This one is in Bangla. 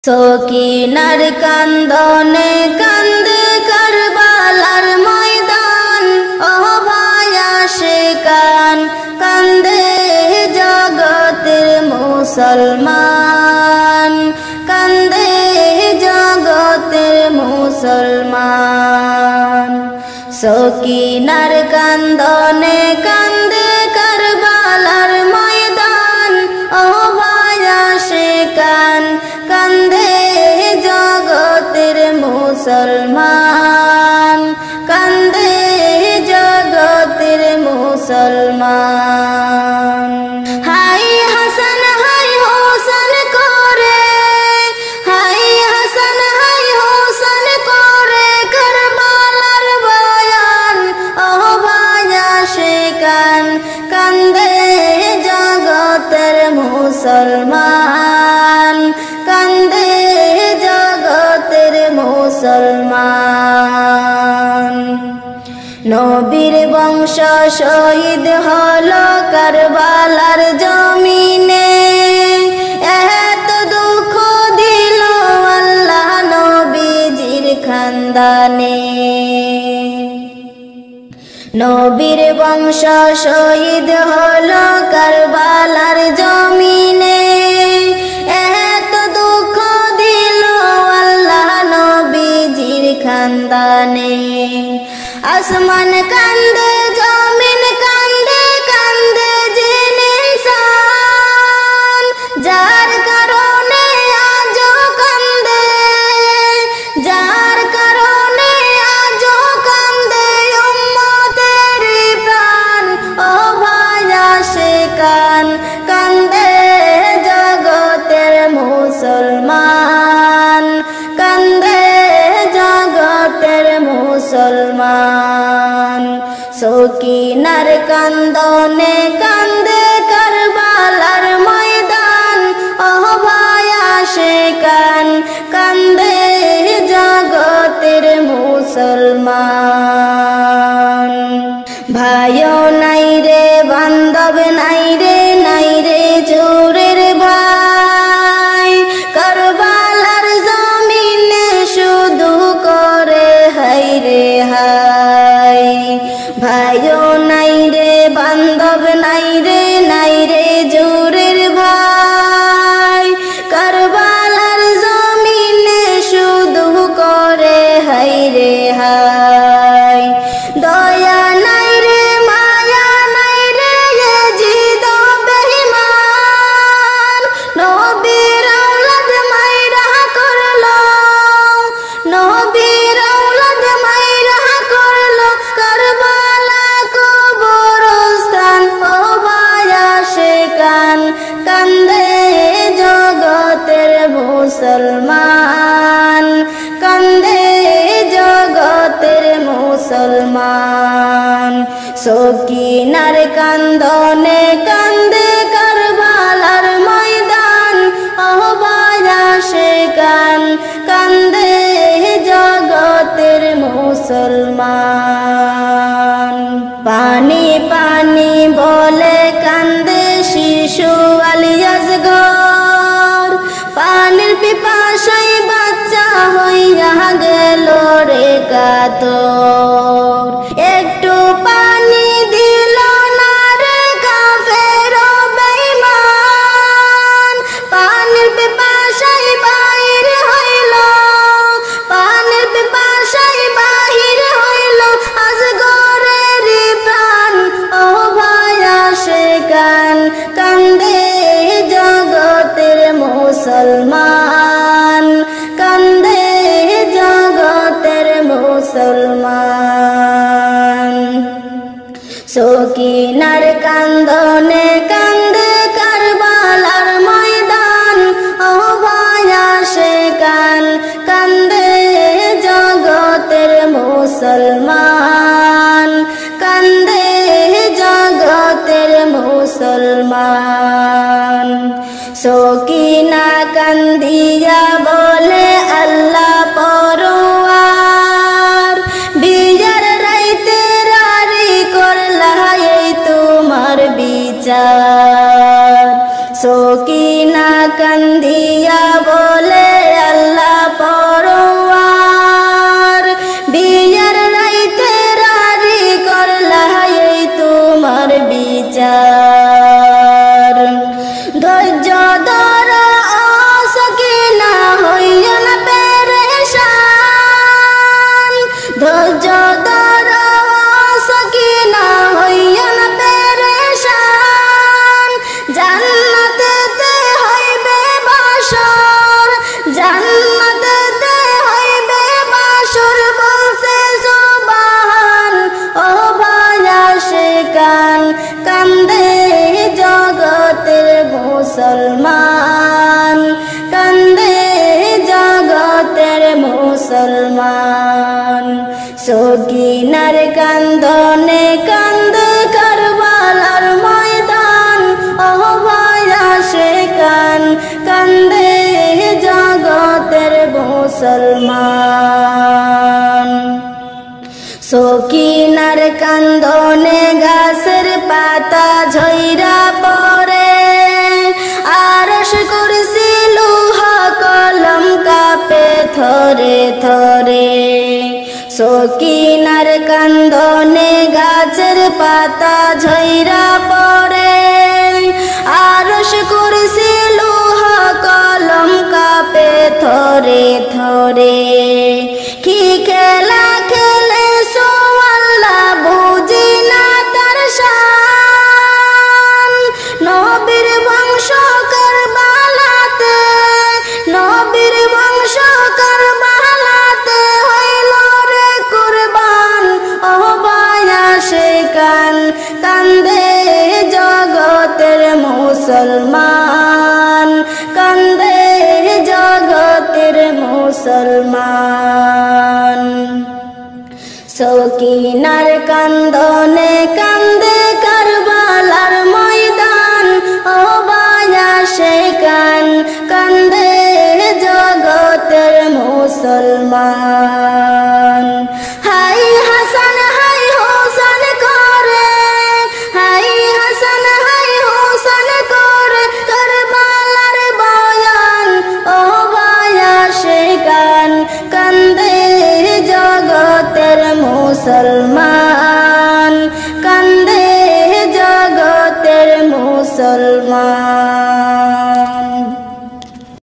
সকিনার কান্দনে কান্দে কারবালার ময়দান, ও ভাই আশিকান কান্দে জগতের মুসলমান, কান্দে জগতের মুসলমান। সকিনার কান্দনে কান্দে কারবালার ময়দান, ও ভাই আশিকান কান্দে জগতের মুসলমান, কান্দে জগতের মুসলমান। হাই হাসান হাই হোসেন করে, হাই হাসান হাই হোসেন করে কারবালার বয়ান, ও ভাই আশিকান কান্দে জগতের মুসলমান, কান্দে জগতের মুসলমান। নবীর বংশ শহীদ হলো কারবালার জমিনে, এত দুঃখ দিল আল্লাহ নবীজির খানদানে। নবীর বংশ শহীদ হলো কারবালার জমিনে, এত দুঃখ দিল আল্লাহ নবীজির খানদানে। আসমান কান্দে জমিন কান্দে কান্দে জিন ইনসান, যার কারণে আজও কান্দে, যার কারণে আজও কান্দে উম্মতের প্রাণ, ও ভাই আশিকান কান্দে জগতের মুসলমান, কান্দে জগতের মুসলমান। সকিনার কান্দনে কান্দে কারবালার ময়দান, ও ভাই আশিকান কান্দে জগতের মুসলমান। ভাইও নাই রে বান্ধব নাই রে, নাই রে জোরের ভাই, কারবালার জমিনে শুধু করে হাই রে হাই। ভাইও নাই রে বান্ধব নাই রে, নাই রে জোরের ভাই, কারবালার জমিনে শুধু করে হাই রে হাই। দয়া নাই রে মায়া নাই রে ইয়াজিদ বেঈমান, নবীর আওলাদ মাইরা করলো, নবীর আওলাদ মাইরা করলো কারবালা কবরস্থান, ও ভাই আশিকান কান্দে জগতের মুসলমান, কান্দে জগতের মুসলমান। সকিনার কান্দনে কান্দে কারবালার ময়দান, ও ভাই আশিকান কান্দে জগতের মুসলমান। পানি পানি বলে কান্দে শিশু আলী আসগর, পানির পিপাসায় বাচ্চা হইয়া গেল রে কাতর। একটু পানি দিল না রে কাফের ও বেঈমান, পানির পিপাসায় বাহির হইল, পানির পিপাসায় বাহির হইল আসগরের প্রাণ, ও ভাই আশিকান কান্দে জগতের মুসলমান, কান্দে জগতের মুসলমান। মুসলমান। সকিনার কান্দনে গাছের পাতা ঝইরা পড়ে, আরশ কুরসি লৌহা কলম কাঁপে থরে থরে। সকিনার কান্দনে গাছের পাতা ঝইরা পড়ে, আরশ কুরসি লৌহা কলম কাঁপে থরে থরে। কি খেলা খেলে সো আল্লাহ বুঝি না তার শান। নবীর বংশ কারবালাতে, নবীর বংশ কারবালাতে হইল রে কুরবান। ও বায়া শেখান কান্দে জগতের মুসলমান, কান্দে জগতের মুসলমান। সকিনার কান্দনে কান্দে কারবালার ময়দান। ও বায়া শেখান কান্দে জগতের মুসলমান। হাই হাসান হাই হোসেন করে, হাই হাসান হাই হোসেন করে কারবালার বয়ান। ও বায়া শেখান কান্দে জগতের মুসলমান, কান্দে জগতের মুসলমান।